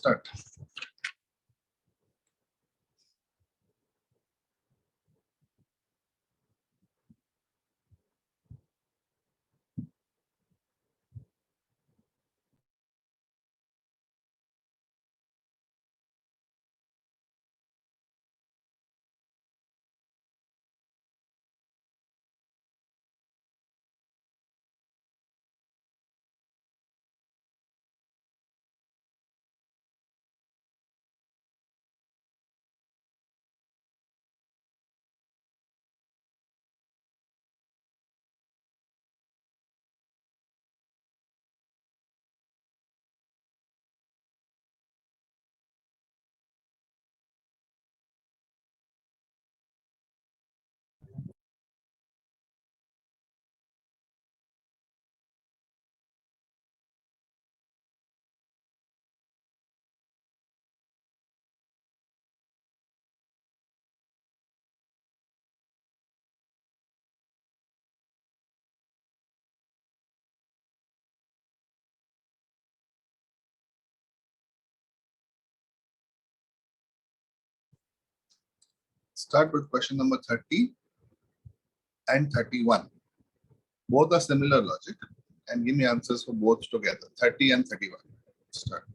Start. Start with question number 30 and 31. Both are similar logic, and give me answers for both together, 30 and 31. Start.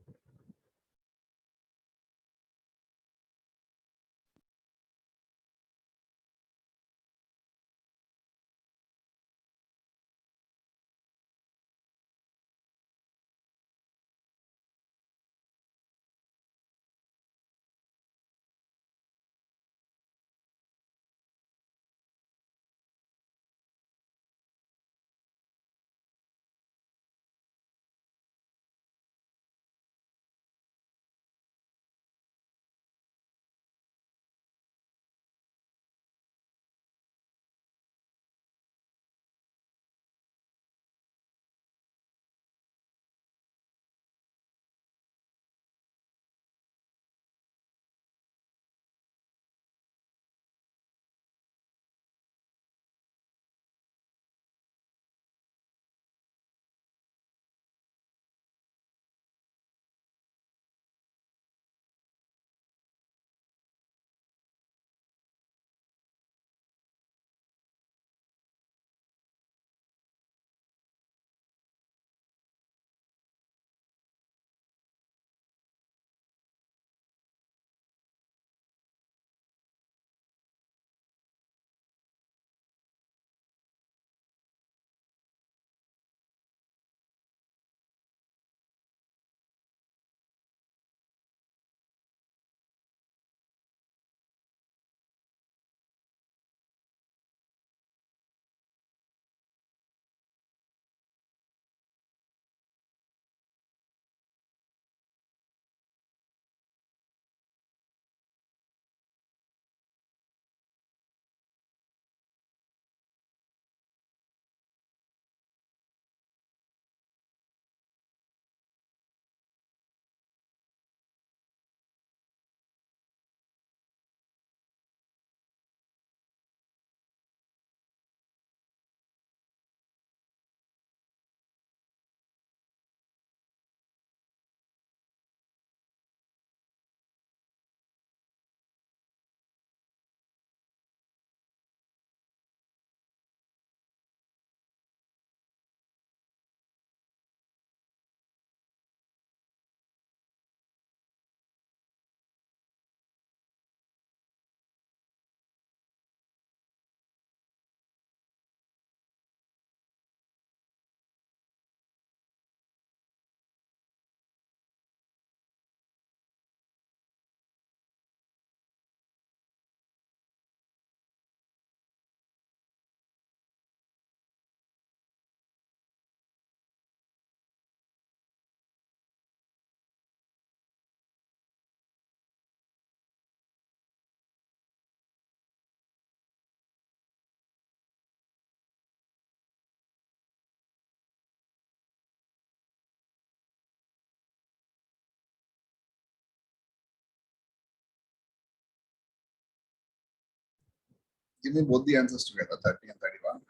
Give me both the answers together, 30 and 31.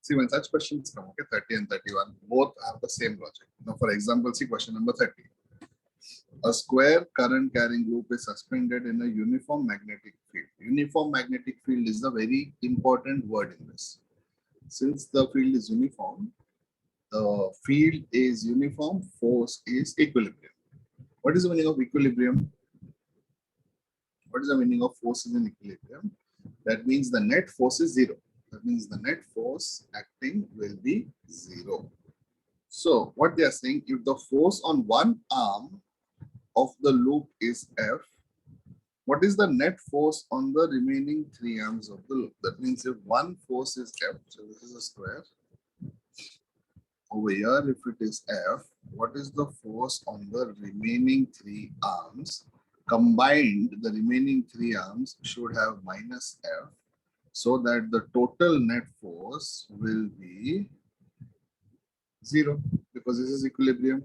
See, when such questions come, okay, 30 and 31, both have the same logic. Now, for example, see question number 30. A square current carrying loop is suspended in a uniform magnetic field. Uniform magnetic field is a very important word in this. Since the field is uniform, the field is uniform, force is equilibrium. What is the meaning of equilibrium? What is the meaning of force is in equilibrium? That means the net force is zero. That means the net force acting will be zero. So what they are saying, if the force on one arm of the loop is F, what is the net force on the remaining three arms of the loop? That means if one force is F, so this is a square. Over here, if it is F, what is the force on the remaining three arms? Combined, the remaining three arms should have minus F, so that the total net force will be zero, because this is equilibrium.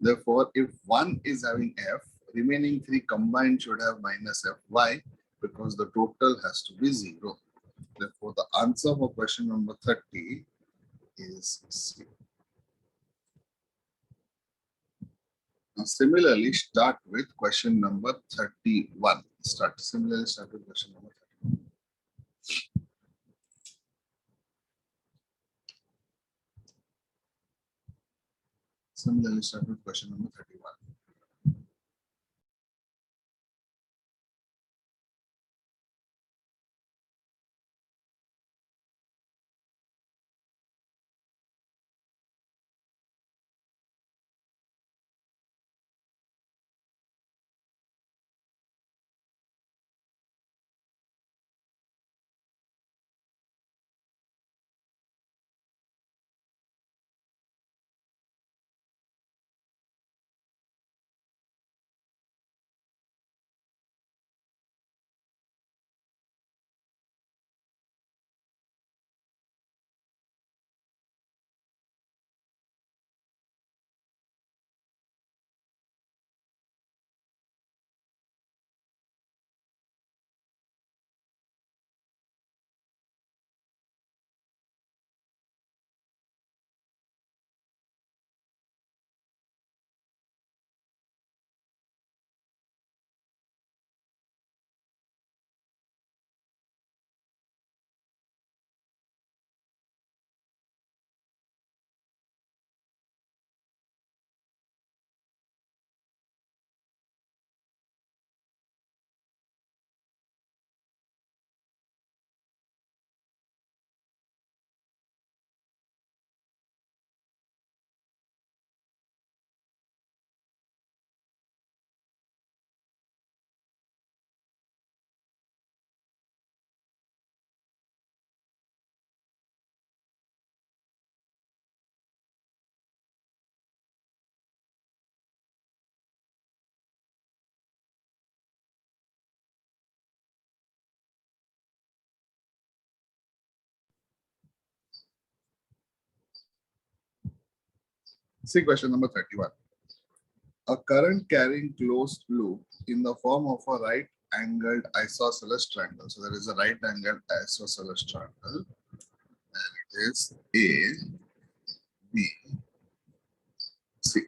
Therefore, if one is having F, remaining three combined should have minus F. Why? Because the total has to be zero. Therefore, the answer for question number 30 is C. Now, similarly, start with question number 31. Similarly, start with question number 31. Similarly, start with question number 31. See question number 31. A current carrying closed loop in the form of a right angled isosceles triangle. So there is a right angled isosceles triangle, and it is A, B, C.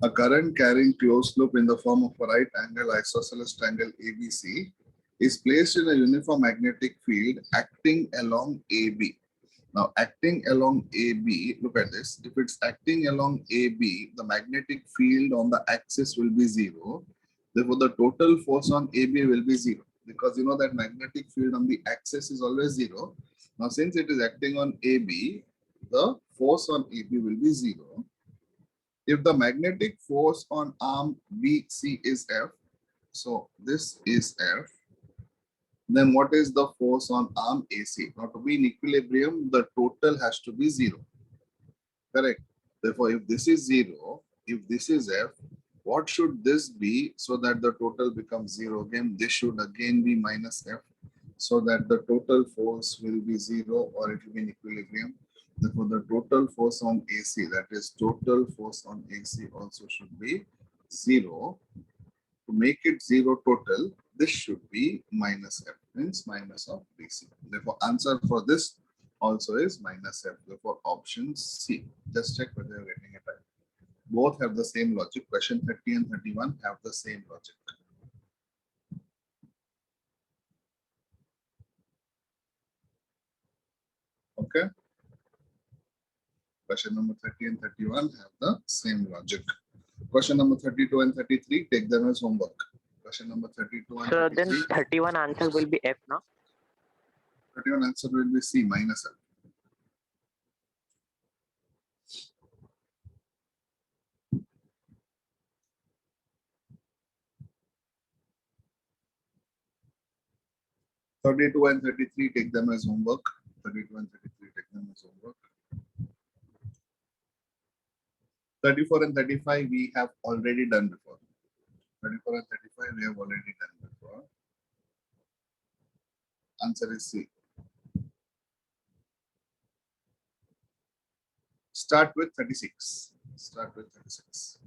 A current carrying closed loop in the form of a right angle isosceles triangle ABC is placed in a uniform magnetic field acting along AB. Now, acting along AB, look at this. If it's acting along AB, the magnetic field on the axis will be zero. Therefore, the total force on AB will be zero, because you know that magnetic field on the axis is always zero. Now, since it is acting on AB, the force on AB will be zero. If the magnetic force on arm BC is F, so this is F, then what is the force on arm AC? Now, to be in equilibrium, the total has to be zero. Correct. Therefore, if this is zero, if this is F, what should this be so that the total becomes zero? Again, this should again be minus F, so that the total force will be zero, or it will be in equilibrium. Therefore, the total force on AC, that is total force on AC, also should be zero. To make it zero total, this should be minus F, means minus of BC. Therefore, answer for this also is minus f. Therefore, option C. Just check whether you're getting it right. Both have the same logic. Question 30 and 31 have the same logic. Okay. Question number 30 and 31 have the same logic. Question number 32 and 33, take them as homework. Question number 32 and So 33. then 31 answer will be F now. 31 answer will be C minus F. (32) and 33, take them as homework. 32 and 33, take them as homework. 34 and 35, we have already done before. 34 and 35, we have already done before. Answer is C. Start with 36. Start with 36.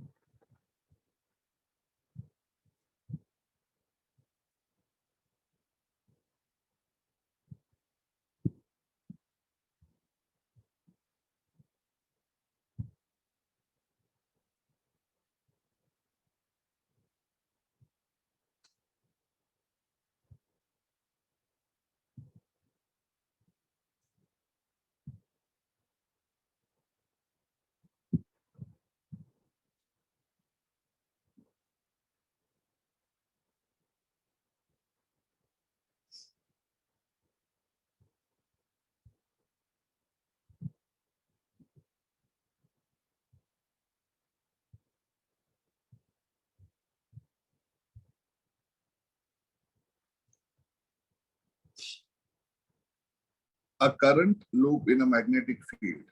A current loop in a magnetic field.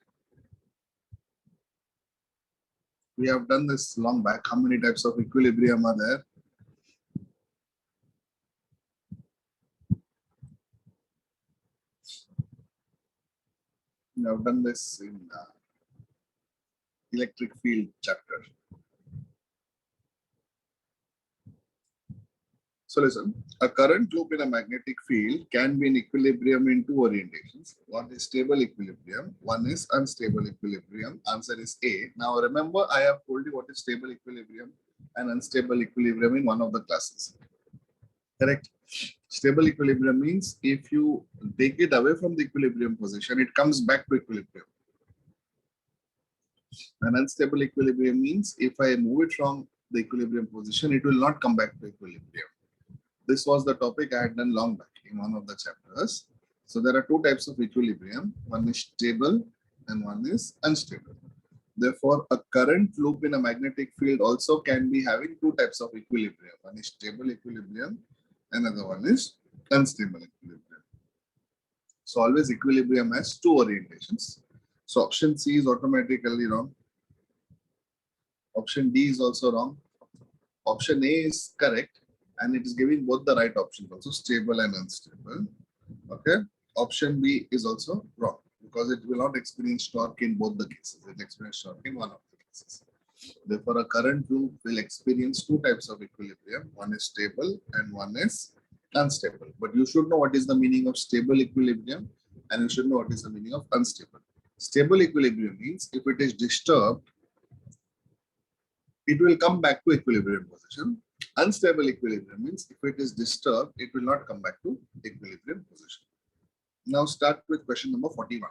We have done this long back. How many types of equilibrium are there? We have done this in electric field chapter. So listen, a current loop in a magnetic field can be in equilibrium in two orientations. One is stable equilibrium, one is unstable equilibrium. Answer is A. Now remember, I have told you what is stable equilibrium and unstable equilibrium in one of the classes. Correct? Stable equilibrium means if you take it away from the equilibrium position, it comes back to equilibrium. An unstable equilibrium means if I move it from the equilibrium position, it will not come back to equilibrium. This was the topic I had done long back in one of the chapters. So there are two types of equilibrium. One is stable and one is unstable. Therefore, a current loop in a magnetic field also can be having two types of equilibrium. One is stable equilibrium, another one is unstable equilibrium. So always equilibrium has two orientations. So option C is automatically wrong. Option D is also wrong. Option A is correct, and it is giving both the right options, also stable and unstable. Okay. Option B is also wrong because it will not experience torque in both the cases. It will experience torque in one of the cases. Therefore, a current loop will experience two types of equilibrium. One is stable and one is unstable. But you should know what is the meaning of stable equilibrium and you should know what is the meaning of unstable. Stable equilibrium means if it is disturbed, it will come back to equilibrium position. Unstable equilibrium means if it is disturbed, it will not come back to equilibrium position. Now start with question number 41.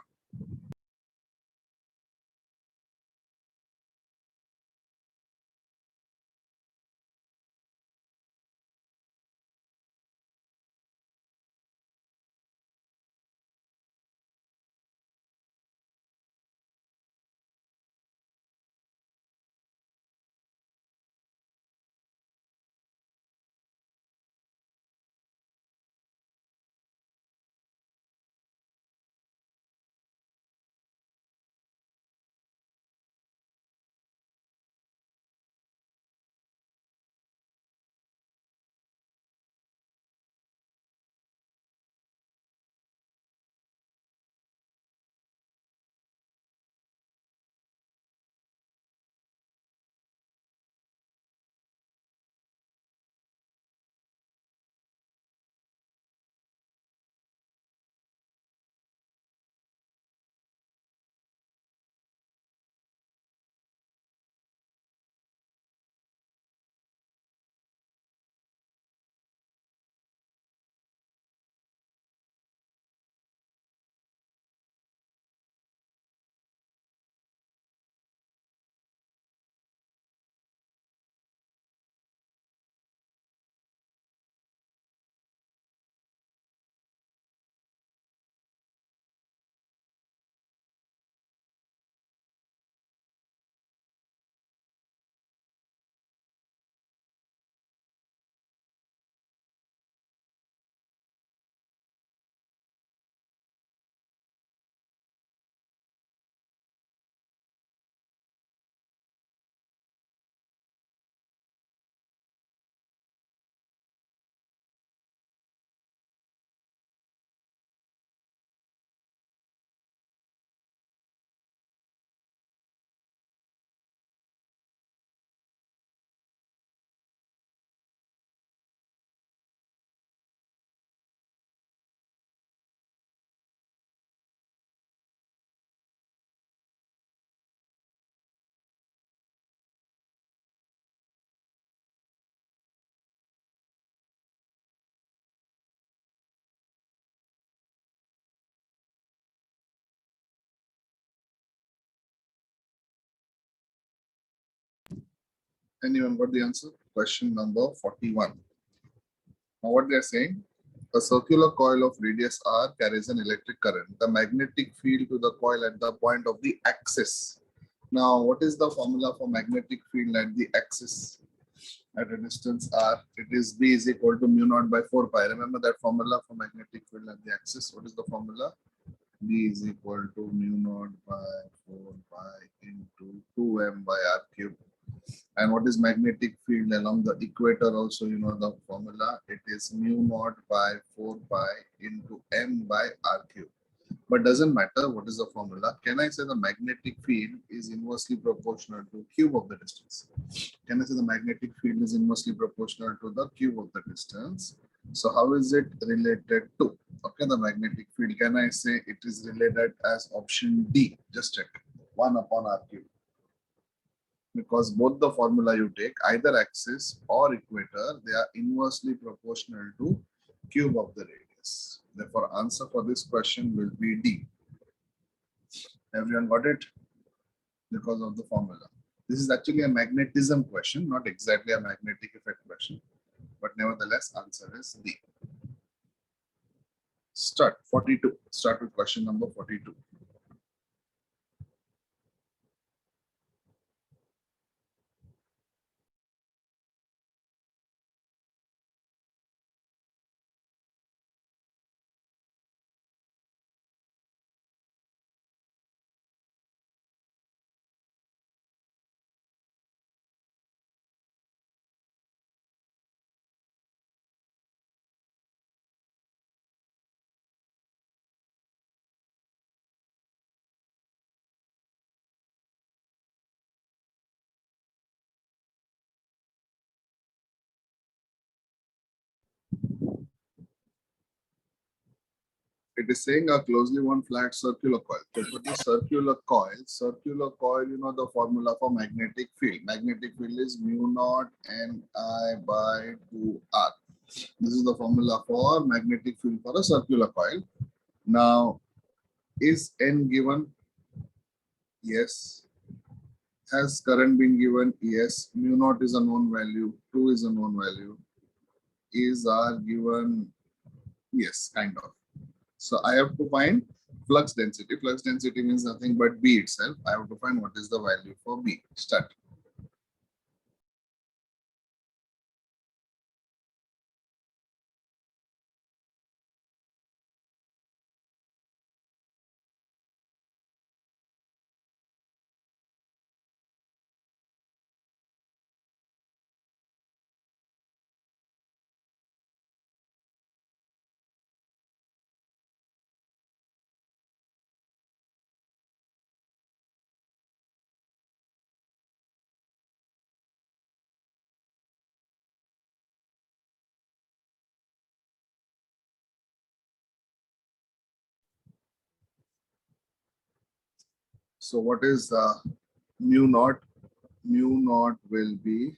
Anyone got the answer? Question number 41. Now what they are saying, a circular coil of radius r carries an electric current. The magnetic field to the coil at the point of the axis. Now, what is the formula for magnetic field at the axis? At a distance r, it is B is equal to mu naught by 4 pi. Remember that formula for magnetic field at the axis? What is the formula? B is equal to mu naught by 4 pi into 2m by r cube. And what is magnetic field along the equator? Also, you know the formula. It is mu naught by 4 pi into m by r cube. But doesn't matter what is the formula. Can I say the magnetic field is inversely proportional to cube of the distance? Can I say the magnetic field is inversely proportional to the cube of the distance? So how is it related to? Okay, the magnetic field. Can I say it is related as option D? Just check. 1 upon r cube. Because both the formula you take, either axis or equator, they are inversely proportional to cube of the radius. Therefore, answer for this question will be D. Everyone got it? Because of the formula. This is actually a magnetism question, not exactly a magnetic effect question. But nevertheless, answer is D. Start 42. Start with question number 42. It is saying a closely wound flat circular coil. So for the circular coil, you know the formula for magnetic field. Magnetic field is mu naught Ni by 2R. This is the formula for magnetic field for a circular coil. Now, is N given? Yes. Has current been given? Yes. Mu naught is a known value. 2 is a known value. Is R given? Yes, kind of. So I have to find flux density. Flux density means nothing but B itself. I have to find what is the value for B. Start. So what is mu naught? Mu naught will be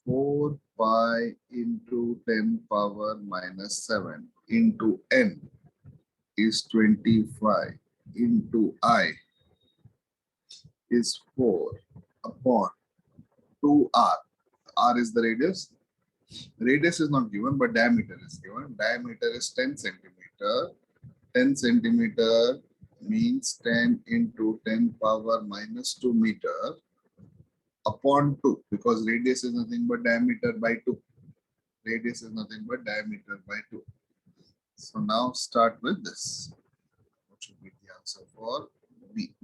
4 pi into 10 power minus 7 into N is 25 into I is 4 upon 2R. R is the radius. Radius is not given, but diameter is given. Diameter is 10 centimeter. 10 centimeter means 10 into 10 power minus 2 meter upon 2, because radius is nothing but diameter by 2. Radius is nothing but diameter by 2. So now start with this. What should be the answer for B?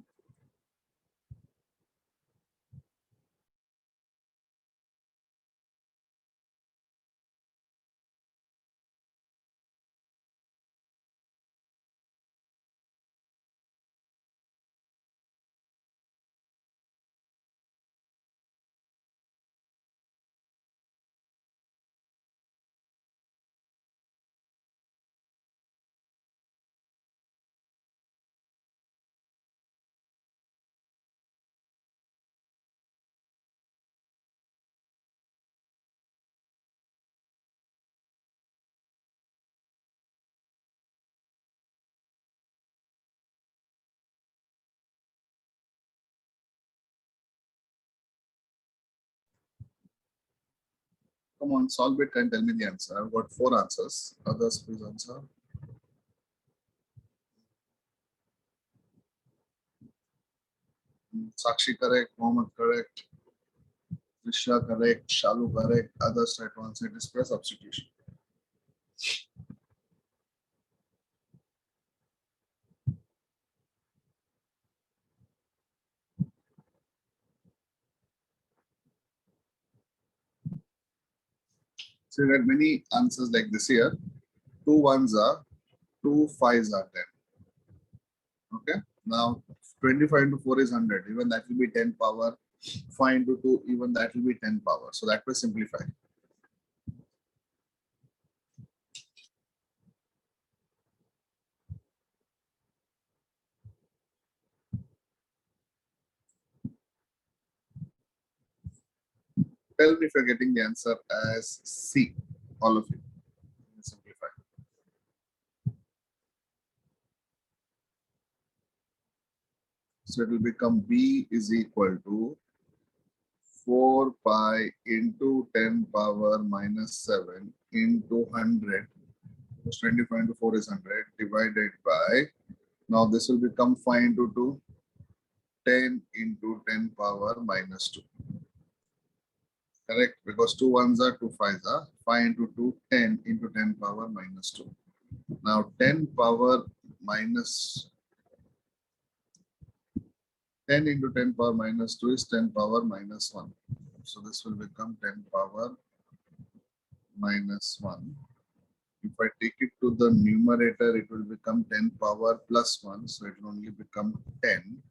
Come on, solve it and tell me the answer. I've got 4 answers. Others, please answer. Sakshi correct, Mohammed correct, Trisha correct, Shalu correct. Others try to answer. It is by substitution. So you get many answers like this here. 2 ones are 2 5s are 10. Okay. Now 25 into 4 is 100. Even that will be 10 power. 5 into 2, even that will be 10 power. So that will simplify. Tell me if you're getting the answer as C. All of you. Simplify. So it will become B is equal to 4 pi into 10 power minus 7 into 100. 25 into 4 is 100 divided by, now this will become 5 into 2, 10 into 10 power minus 2. Correct? Because 2 ones are 2 fives are 5 into 2, 10 into 10 power minus 2. Now 10 power minus 10 into 10 power minus 2 is 10 power minus 1. So this will become 10 power minus 1. If I take it to the numerator, it will become 10 power plus 1. So it will only become 10.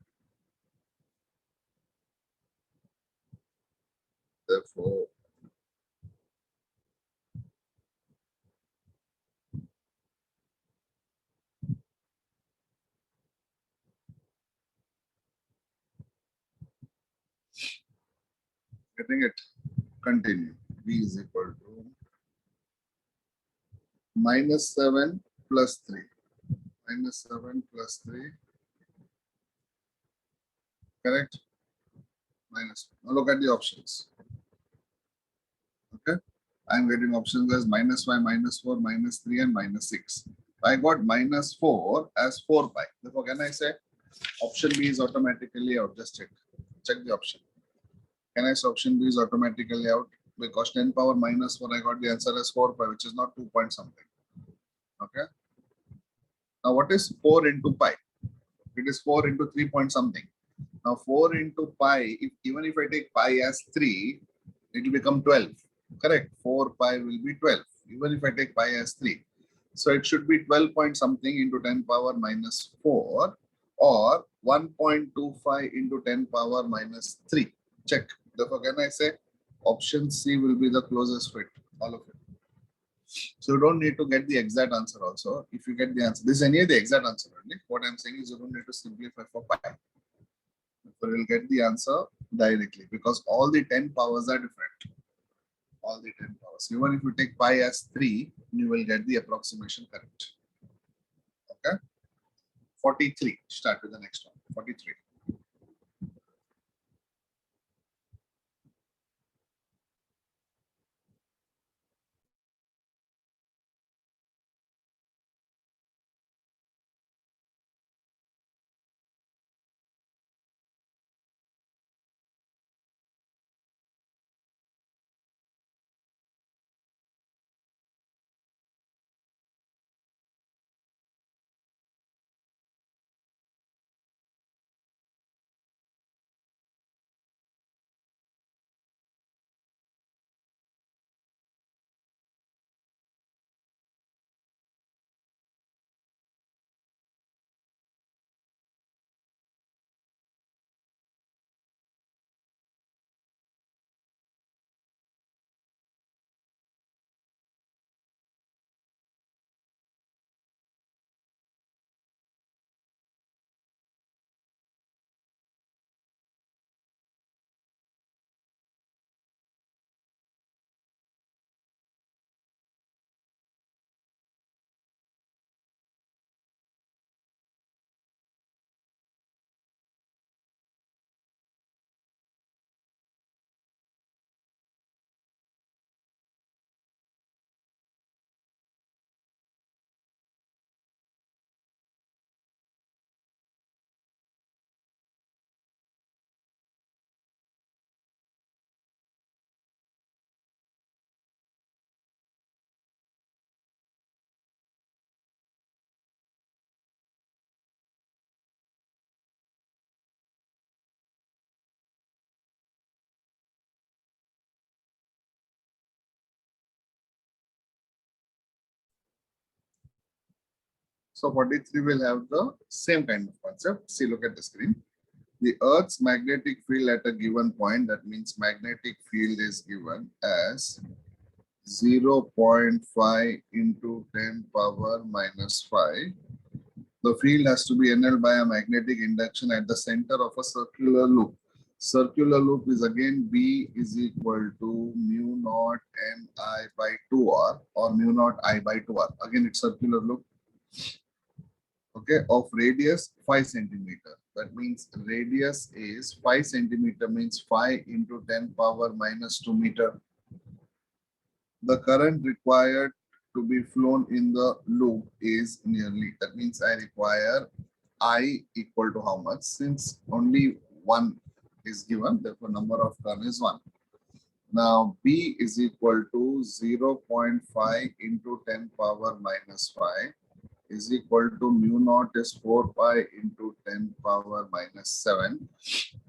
Therefore, getting it, continue. V is equal to minus 7 plus 3. Minus 7 plus 3. Correct? Minus. Now look at the options. Okay. I'm getting options as minus 5, minus 4, minus 3, and minus 6. I got minus 4 as 4 pi. Therefore, can I say option B is automatically out? Just check. Check the option. Can I say option B is automatically out? Because 10 power minus 4, I got the answer as 4 pi, which is not 2 point something. Okay. Now, what is 4 into pi? It is 4 into 3 point something. Now, 4 into pi, even if I take pi as 3, it will become 12. Correct. 4 pi will be 12, even if I take pi as 3. So it should be 12 point something into 10 power minus 4 or 1.25 into 10 power minus 3. Check. Therefore, can I say option C will be the closest fit? All of it. So you don't need to get the exact answer also. If you get the answer, this is any the exact answer only. What I'm saying is you don't need to simplify for pi. So you'll get the answer directly because all the 10 powers are different. All the 10 powers. Even if you take pi as 3, you will get the approximation correct. Okay. 43. Start with the next one. 43. So 43 will have the same kind of concept. See, look at the screen. The Earth's magnetic field at a given point, that means magnetic field is given as 0.5 into 10 power minus 5. The field has to be annulled by a magnetic induction at the center of a circular loop. Circular loop is again B is equal to mu naught Ni by 2R or mu naught I by 2R. Again, it's circular loop. Okay, of radius 5 centimeter. That means radius is 5 centimeter, means 5 into 10 power minus 2 meter. The current required to be flown in the loop is nearly, that means I require I equal to how much? Since only one is given, therefore number of turn is 1. Now B is equal to 0.5 into 10 power minus 5 is equal to mu naught is 4 pi into 10 power minus 7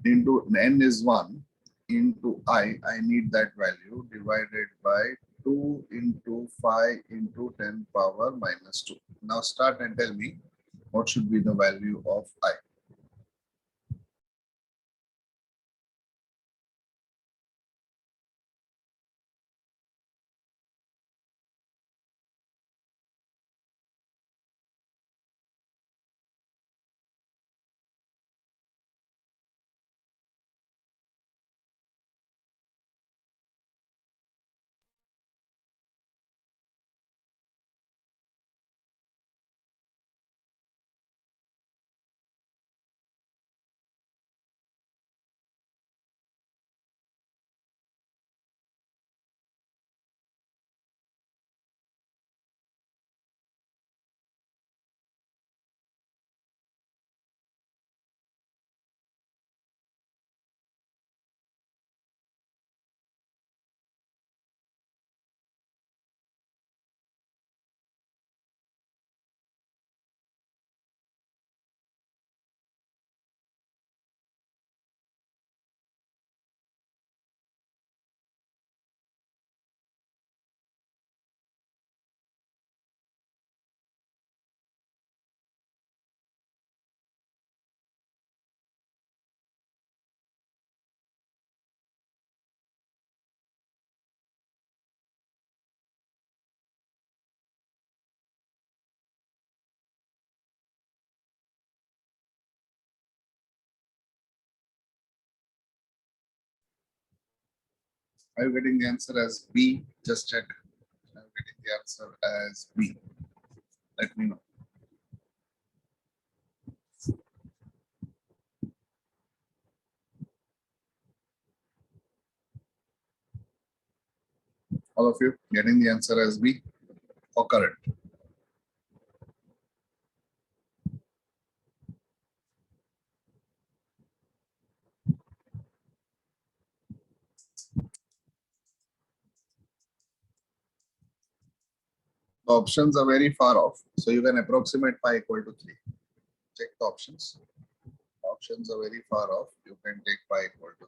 into n is 1 into I need that value divided by 2 into 5 into 10 power minus 2. Now start and tell me what should be the value of I. Are you getting the answer as B? Just check. I'm getting the answer as B. Let me know. All of you getting the answer as B or correct? The options are very far off, so you can approximate pi equal to 3. Check the options. Options are very far off. You can take pi equal to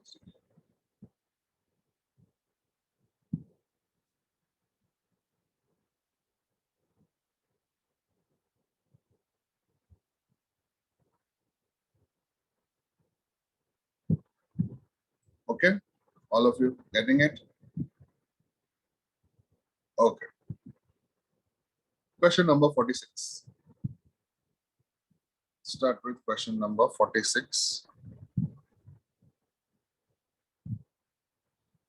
3. Okay, all of you getting it? Okay. Question number 46. Start with question number 46.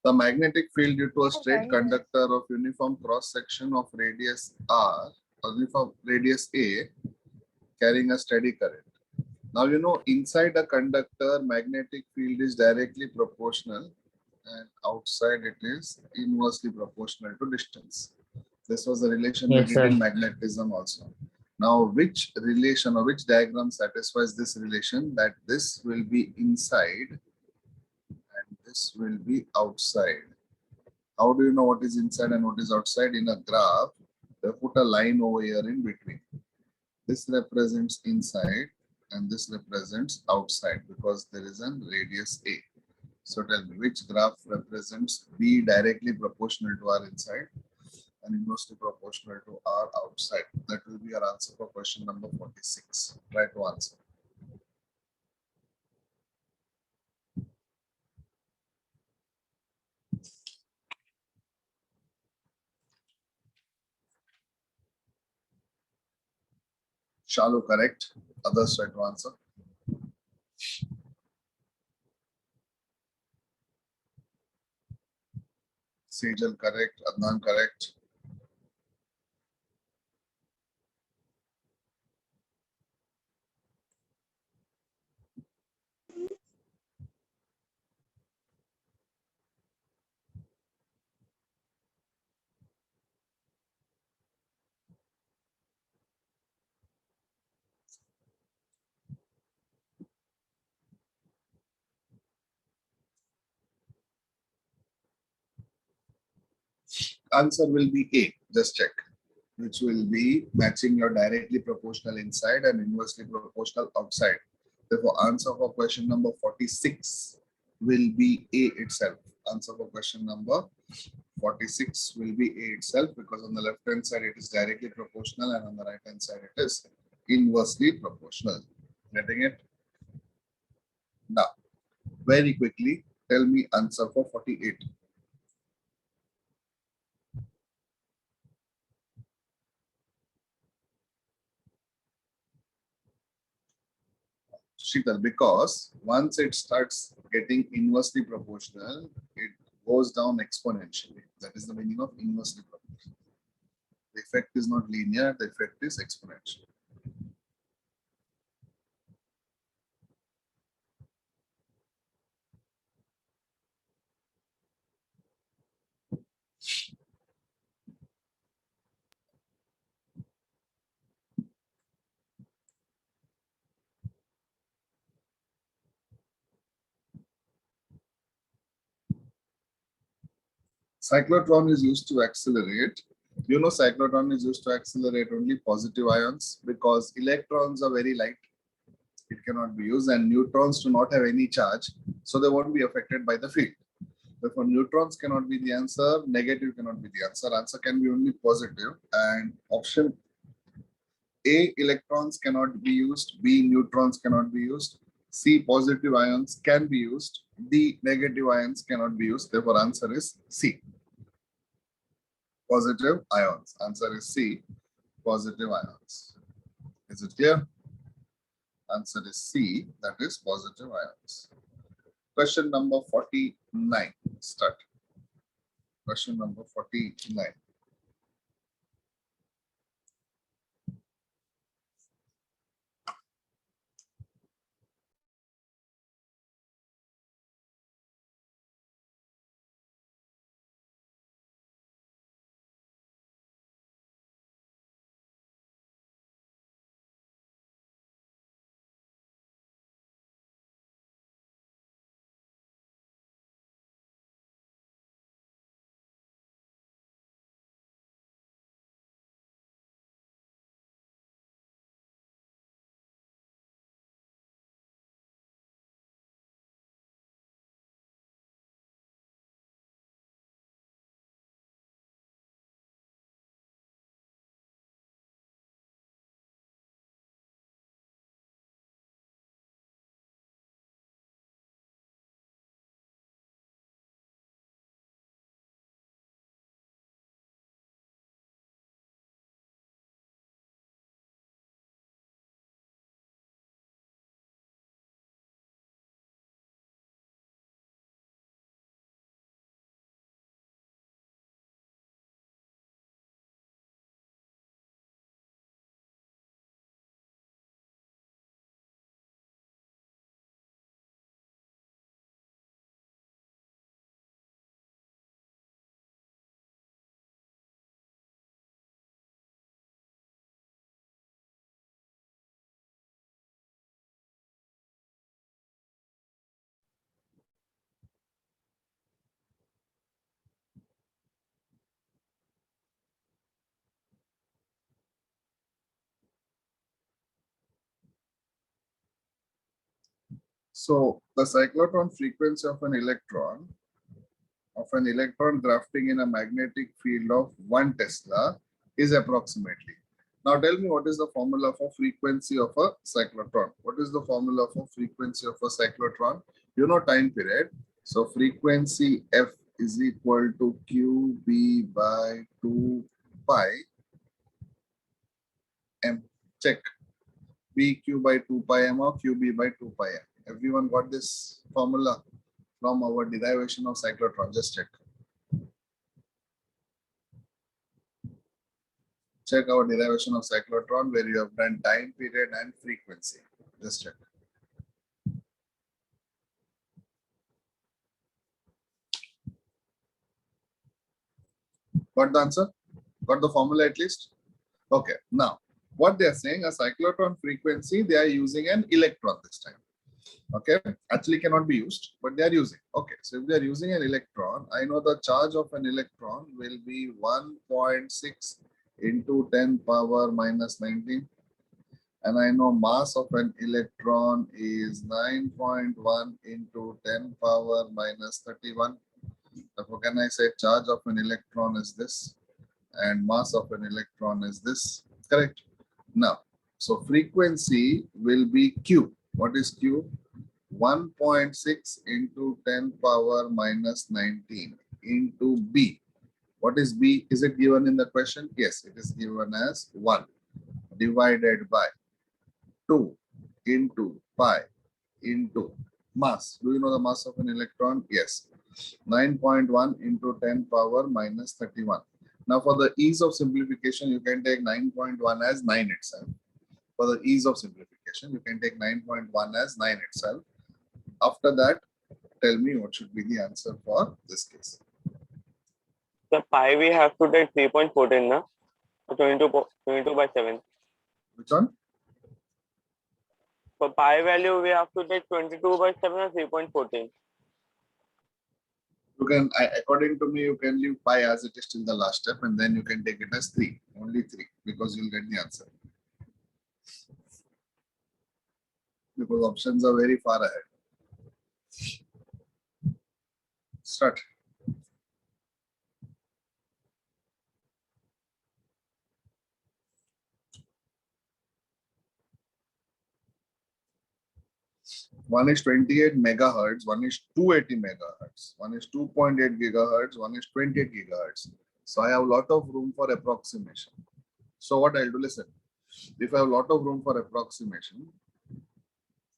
The magnetic field due to a straight conductor of uniform cross section of radius R, or uniform radius A, carrying a steady current. Now you know inside a conductor magnetic field is directly proportional and outside it is inversely proportional to distance. This was the relation we did in magnetism also. Now which relation or which diagram satisfies this relation, that this will be inside and this will be outside? How do you know what is inside and what is outside? In a graph, they put a line over here in between. This represents inside and this represents outside because there is a radius A. So tell me which graph represents B directly proportional to our inside and inversely proportional to R outside. That will be our answer for question number 46. Try to answer. Shalu correct. Others try to answer. Sejal correct. Adnan correct. Answer will be A. Just check. Which will be matching your directly proportional inside and inversely proportional outside. Therefore, answer for question number 46 will be A itself. Answer for question number 46 will be A itself, because on the left hand side it is directly proportional and on the right hand side it is inversely proportional. Getting it? Now, very quickly, tell me answer for 48. Shital, because once it starts getting inversely proportional, it goes down exponentially. That is the meaning of inversely proportional. The effect is not linear, the effect is exponential. Cyclotron is used to accelerate. You know, cyclotron is used to accelerate only positive ions because electrons are very light. It cannot be used, and neutrons do not have any charge, so they won't be affected by the field. Therefore, neutrons cannot be the answer, negative cannot be the answer. Answer can be only positive, and option A, electrons cannot be used, B, neutrons cannot be used, C, positive ions can be used, D, negative ions cannot be used. Therefore, answer is C. Positive ions. Answer is C, positive ions. Is it clear? Answer is C, that is positive ions. Question number 49. Start. Question number 49. So the cyclotron frequency of an electron of an electron drafting in a magnetic field of 1 Tesla is approximately. Now tell me what is the formula for frequency of a cyclotron? What is the formula for frequency of a cyclotron? You know time period. So frequency F is equal to QB by 2 pi M. Check. BQ by 2 pi M or QB by 2 pi M. Everyone got this formula from our derivation of cyclotron? Just check. Check our derivation of cyclotron where you have done time period and frequency. Just check. Got the answer? Got the formula at least? Okay. Now, what they are saying, a cyclotron frequency, they are using an electron this time. Okay. Actually cannot be used, but they are using. Okay. So if they are using an electron, I know the charge of an electron will be 1.6 into 10 power minus 19. And I know mass of an electron is 9.1 into 10 power minus 31. Therefore, can I say charge of an electron is this and mass of an electron is this? Correct. Now, so frequency will be Q. What is Q? 1.6 into 10 power minus 19 into B. What is B? Is it given in the question? Yes, it is given as 1 divided by 2 into pi into mass. Do you know the mass of an electron? Yes. 9.1 into 10 power minus 31. Now for the ease of simplification, you can take 9.1 as 9 itself. For the ease of simplification, you can take 9.1 as 9 itself. After that, tell me what should be the answer for this case. The pi we have to take 3.14 na? 22 by 7. Which one? For pi value we have to take 22 by 7 or 3.14. You can, according to me, you can leave pi as it is till the last step and then you can take it as 3, only 3, because you'll get the answer. Because options are very far ahead. Start. One is 28 megahertz, one is 280 megahertz, one is 2.8 gigahertz, one is 28 gigahertz. So I have a lot of room for approximation. So what I'll do, listen, if I have a lot of room for approximation,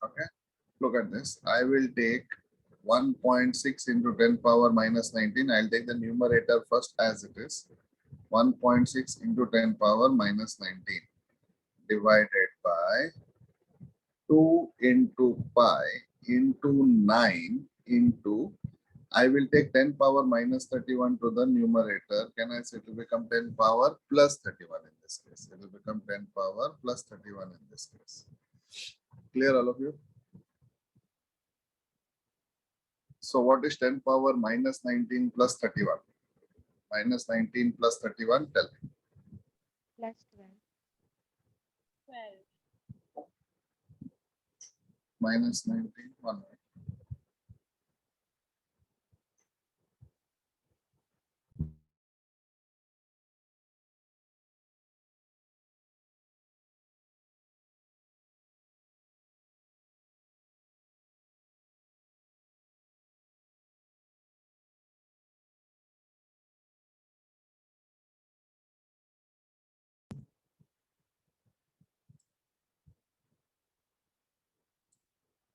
okay, look at this. I will take 1.6 into 10 power minus 19. I'll take the numerator first as it is. 1.6 into 10 power minus 19 divided by 2 into pi into 9 into, I will take 10 power minus 31 to the numerator. Can I say it will become 10 power plus 31 in this case? It will become 10 power plus 31 in this case. Clear, all of you? So what is 10 power minus 19 plus 31? Minus 19 plus 31, tell me. Plus 12. 12. Minus 19, 1.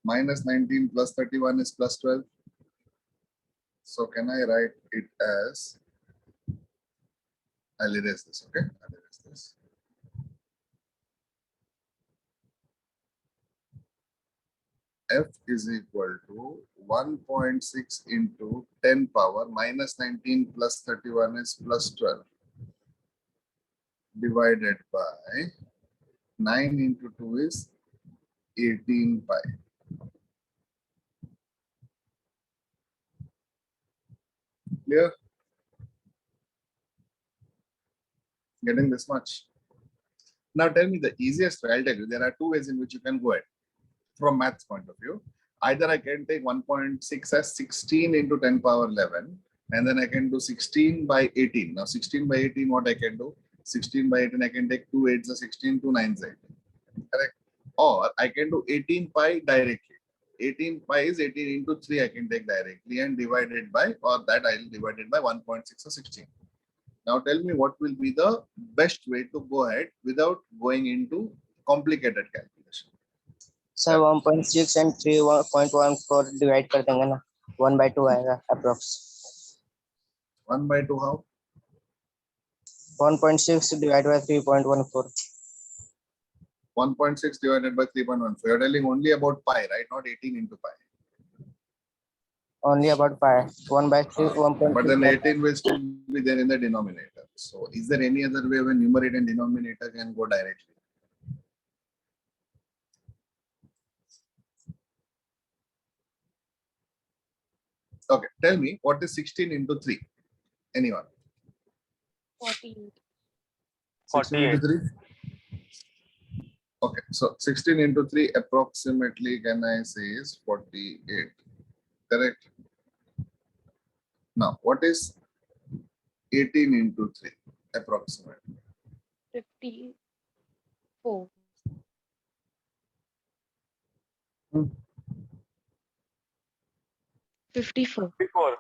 Minus 19 plus 31 is plus 12. So can I write it as, I'll erase this, okay? I'll erase this. F is equal to 1.6 into 10 power minus 19 plus 31 is plus 12 divided by 9 into 2 is 18 pi. Clear? Getting this much? Now tell me the easiest way. I'll tell you, there are 2 ways in which you can go ahead from maths point of view. Either I can take 1.6 as 16 into 10 power 11, And then I can do 16 by 18. Now 16 by 18, what I can do? 16 by 18, I can take 2 8s are 16, 2 9s 8. Correct? Or I can do 18 pi directly. 18 pi is 18 into 3 I can take directly and divide it by, or that I'll divide it by 1.6 or 16. Now tell me what will be the best way to go ahead without going into complicated calculation. Sir 1.6 and 3.14 divide कर देंगे ना 1/2 आएगा approx 1 by 2 how? 1.6 divided by 3.14 1.6 divided by 3.1. So you're telling only about pi, right? Not 18 into pi. only about pi 1/3 1.6 But then 18 will still be there in the denominator. So is there any other way when numerator and denominator can go directly? Okay, tell me what is 16 into 3? Anyone? 48. 16 into 3? Okay, so 16 into 3 approximately can I say is 48. Correct? Now, what is 18 into 3 approximately? 54. Hmm. 54. Before.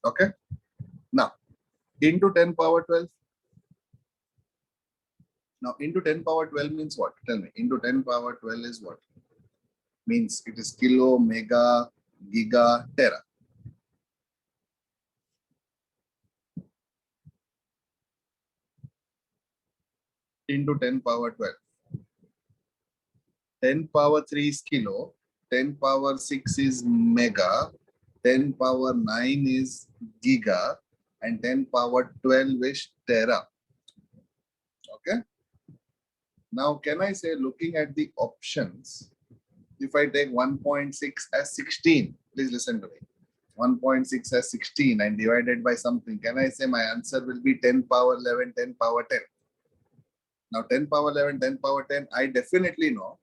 Okay. Now, into 10 power 12. Now, into 10 power 12 means what? Tell me. Into 10 power 12 is what? Means it is kilo, mega, giga, tera. Into 10 power 12. 10 power 3 is kilo, 10 power 6 is mega, 10 power 9 is giga, and 10 power 12 is tera. Okay. Now, can I say, looking at the options, if I take 1.6 as 16, please listen to me. 1.6 as 16 and divided by something, can I say my answer will be 10 power 11, 10 power 10? Now, 10 power 11, 10 power 10, I definitely know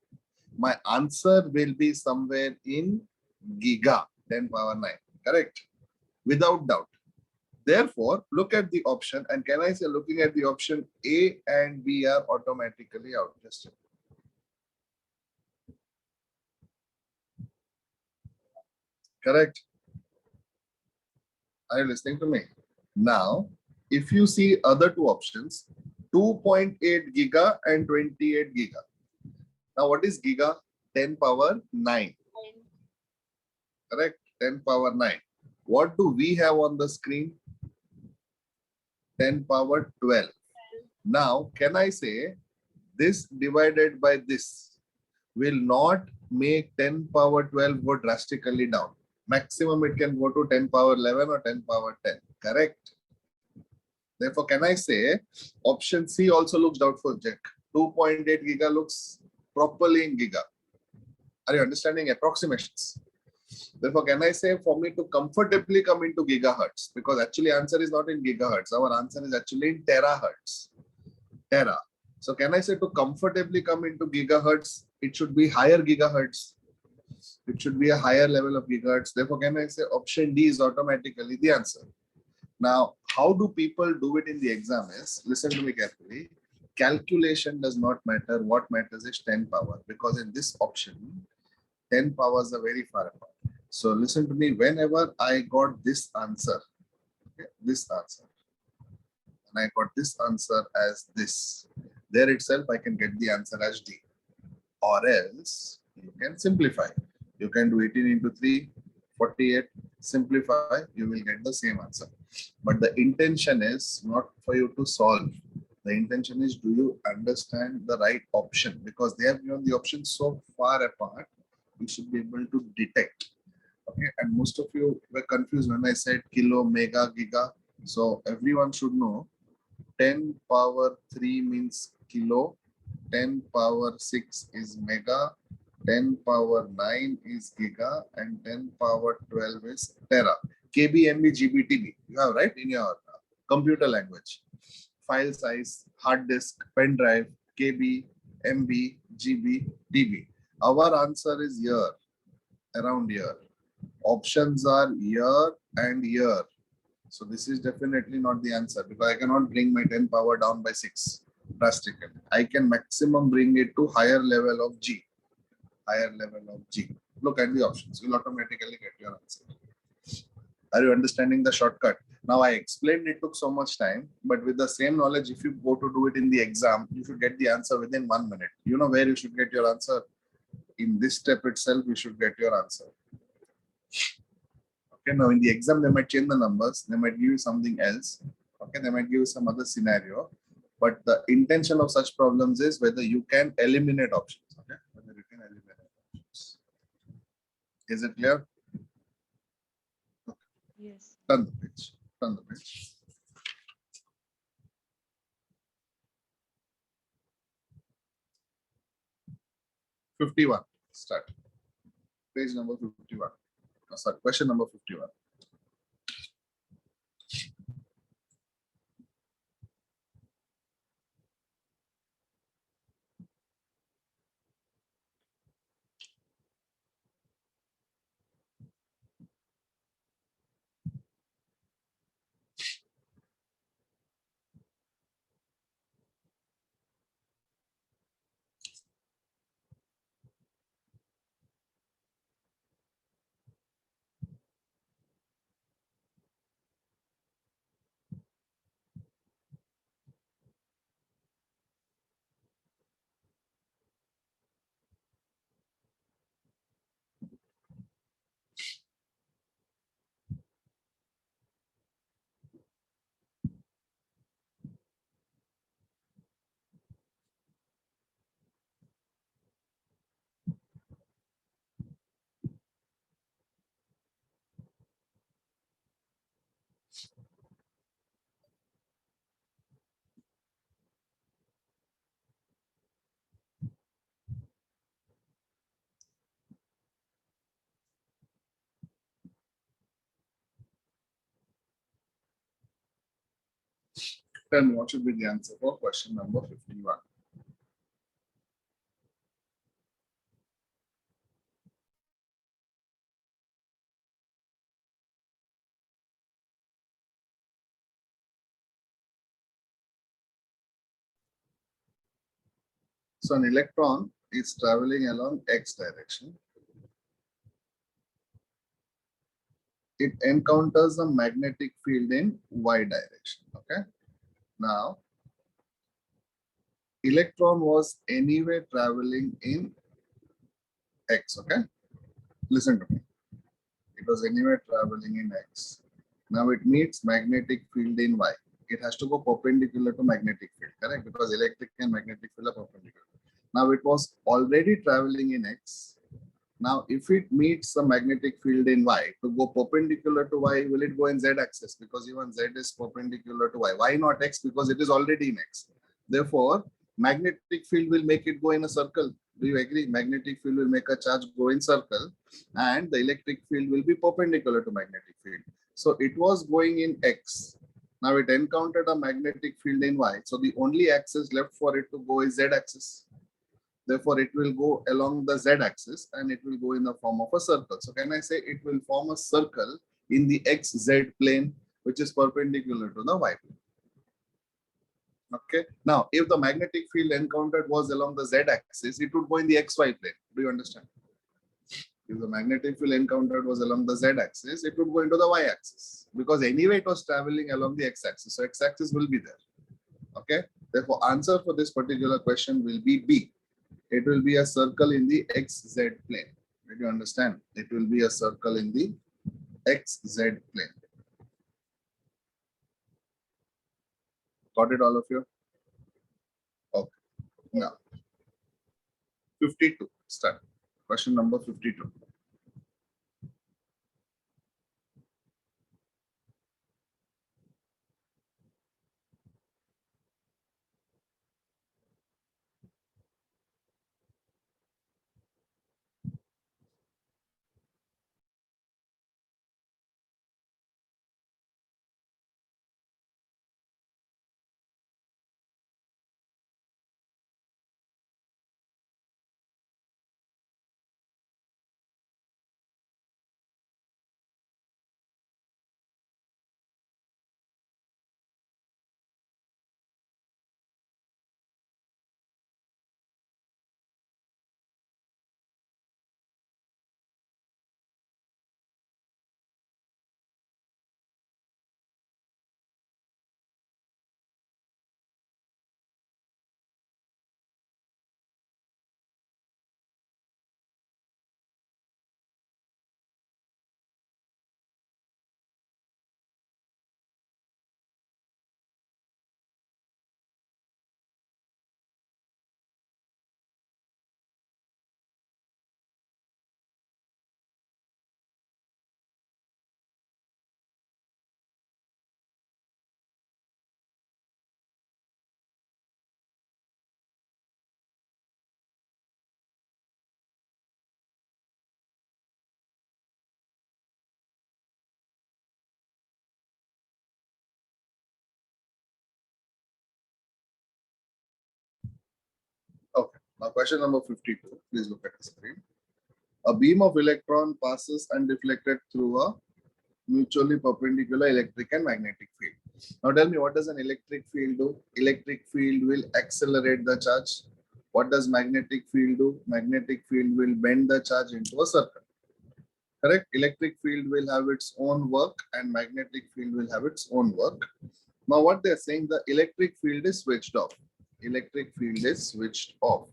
my answer will be somewhere in giga, 10 power 9, correct? Without doubt. Therefore, look at the option, and can I say looking at the option A and B are automatically out. Just correct. Are you listening to me? Now, if you see other two options, 2.8 giga and 28 giga. Now, what is giga? 10 power 9. Correct? 10 power 9. What do we have on the screen? 10 power 12. Now, can I say this divided by this will not make 10 power 12 go drastically down? Maximum it can go to 10 power 11 or 10 power 10. Correct? Therefore, can I say option C also looks doubtful, Jack? 2.8 giga looks properly in giga. Are you understanding approximations? Therefore, can I say for me to comfortably come into gigahertz? Because actually answer is not in gigahertz. Our answer is actually in terahertz. Tera. So can I say to comfortably come into gigahertz, it should be higher gigahertz. It should be a higher level of gigahertz. Therefore, can I say option D is automatically the answer? Now, how do people do it in the exam is, listen to me carefully. Calculation does not matter. What matters is 10 power, because in this option, 10 powers are very far apart. So listen to me, whenever I got this answer, okay, this answer, and I got this answer as this, there itself I can get the answer as D. Or else you can simplify. You can do 18 into 3, 48, simplify, you will get the same answer. But the intention is not for you to solve. The intention is, do you understand the right option? Because they have given the options so far apart, you should be able to detect. Okay, and most of you were confused when I said kilo, mega, giga. So everyone should know 10 power 3 means kilo, 10 power 6 is mega, 10 power 9 is giga, and 10 power 12 is tera. KB, MB, GB, TB. You have, right, in your computer language. File size, hard disk, pen drive, KB, MB, GB, TB. Our answer is here. around here. Options are year and year. So this is definitely not the answer because I cannot bring my 10 power down by 6 drastically. I can maximum bring it to higher level of G. Higher level of G. Look at the options. You'll automatically get your answer. Are you understanding the shortcut? Now I explained it took so much time, but with the same knowledge, if you go to do it in the exam, you should get the answer within 1 minute. You know where you should get your answer? In this step itself, you should get your answer. Okay, now in the exam, they might change the numbers, they might give you something else. Okay, they might give you some other scenario. But the intention of such problems is whether you can eliminate options. Okay, whether you can eliminate options. Is it clear? Yes. Turn the page. Turn the page. '51. Start. Page number 51. Oh, sorry, question number 51. Tell me what should be the answer for question number 51. So an electron is traveling along x direction. It encounters a magnetic field in y direction. Okay. Now, electron was anyway traveling in x. Okay. Listen to me. It was anyway traveling in x. Now it meets magnetic field in y. It has to go perpendicular to magnetic field, correct? Because electric and magnetic field are perpendicular. Now it was already traveling in x. Now, if it meets the magnetic field in y, to go perpendicular to y, will it go in z axis? Because even z is perpendicular to y. Why not x? Because it is already in x. Therefore, magnetic field will make it go in a circle. Do you agree? Magnetic field will make a charge go in circle, and the electric field will be perpendicular to magnetic field. So it was going in x. Now it encountered a magnetic field in y. So the only axis left for it to go is z axis. Therefore, it will go along the z-axis and it will go in the form of a circle. So can I say it will form a circle in the xz plane, which is perpendicular to the y plane? Okay. Now, if the magnetic field encountered was along the z-axis, it would go in the xy plane. Do you understand? If the magnetic field encountered was along the z-axis, it would go into the y-axis because anyway it was traveling along the x-axis. So x-axis will be there. Okay. Therefore, answer for this particular question will be B. It will be a circle in the xz plane. Did you understand? It will be a circle in the xz plane. Got it, all of you? Okay. Now, 52. Start. Question number 52. Now question number 52. Please look at the screen. A beam of electron passes undeflected through a mutually perpendicular electric and magnetic field. Now tell me, what does an electric field do? Electric field will accelerate the charge. What does magnetic field do? Magnetic field will bend the charge into a circle. Correct? Electric field will have its own work and magnetic field will have its own work. Now what they're saying, the electric field is switched off. Electric field is switched off.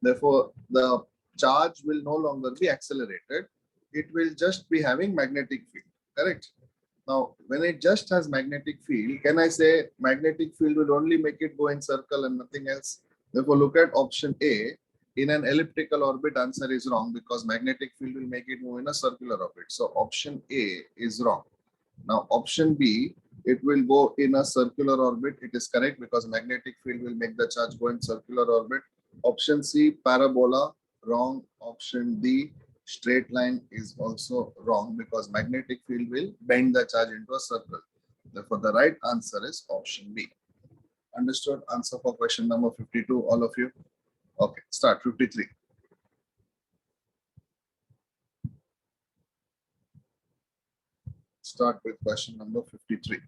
Therefore, the charge will no longer be accelerated. It will just be having magnetic field. Correct? Now, when it just has magnetic field, can I say magnetic field will only make it go in circle and nothing else? Therefore, look at option A. In an elliptical orbit, answer is wrong because magnetic field will make it move in a circular orbit. So option A is wrong. Now option B, it will go in a circular orbit. It is correct because magnetic field will make the charge go in circular orbit. Option C, parabola, wrong. Option D, straight line is also wrong because magnetic field will bend the charge into a circle. Therefore, the right answer is option B. Understood? Answer for question number 52, all of you. Okay, start 53. Start with question number 53.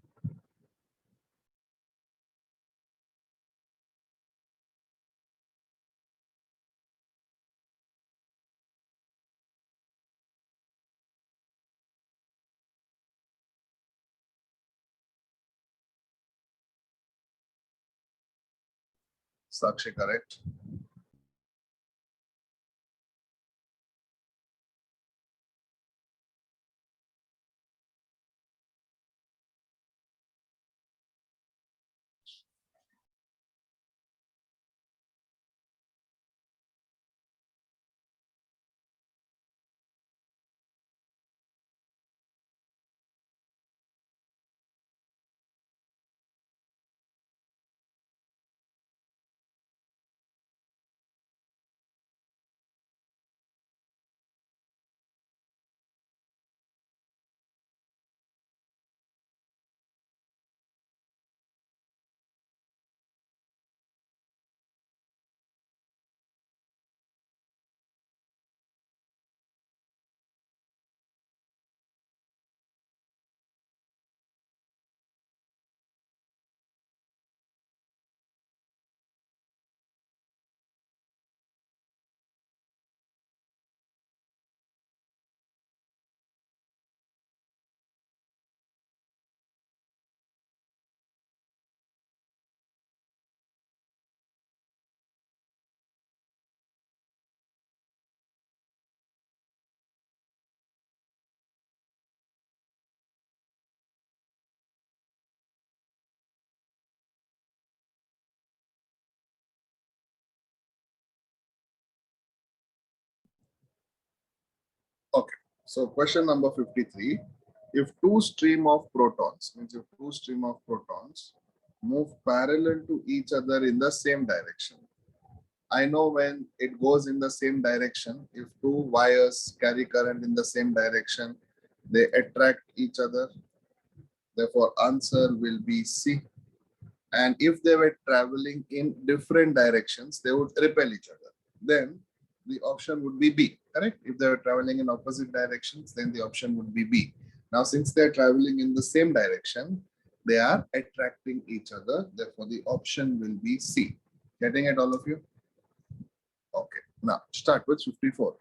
Sakshi, correct? Okay, so question number 53. If two stream of protons, means if two stream of protons move parallel to each other in the same direction. I know when it goes in the same direction, if two wires carry current in the same direction, they attract each other. Therefore, answer will be C. And if they were traveling in different directions, they would repel each other. Then the option would be B, correct? If they were traveling in opposite directions, then the option would be B. Now, since they're traveling in the same direction, they are attracting each other. Therefore, the option will be C. Getting it, all of you? Okay. Now, start with 54.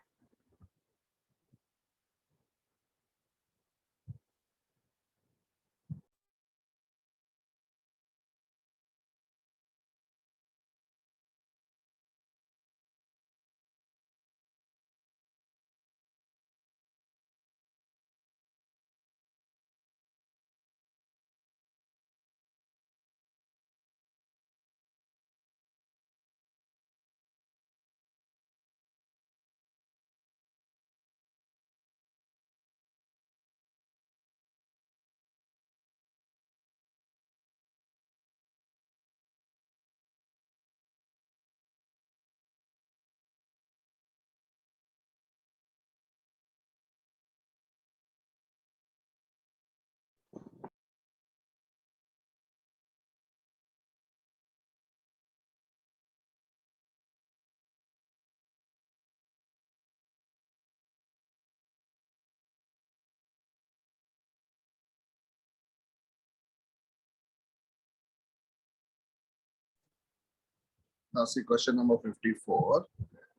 Now see question number 54.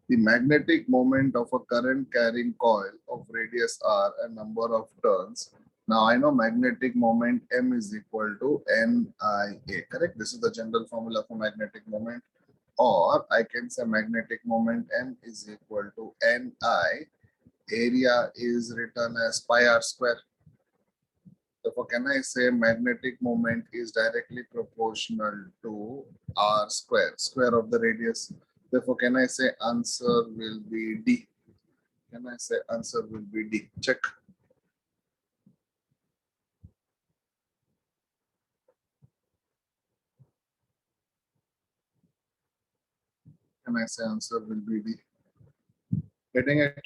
The magnetic moment of a current carrying coil of radius r and number of turns. Now I know magnetic moment M is equal to NIA, correct? This is the general formula for magnetic moment. Or I can say magnetic moment M is equal to Ni. Area is written as pi r square. Therefore, can I say magnetic moment is directly proportional to r square, square of the radius? Therefore, can I say answer will be D? Can I say answer will be D? Check. Can I say answer will be D? Getting it?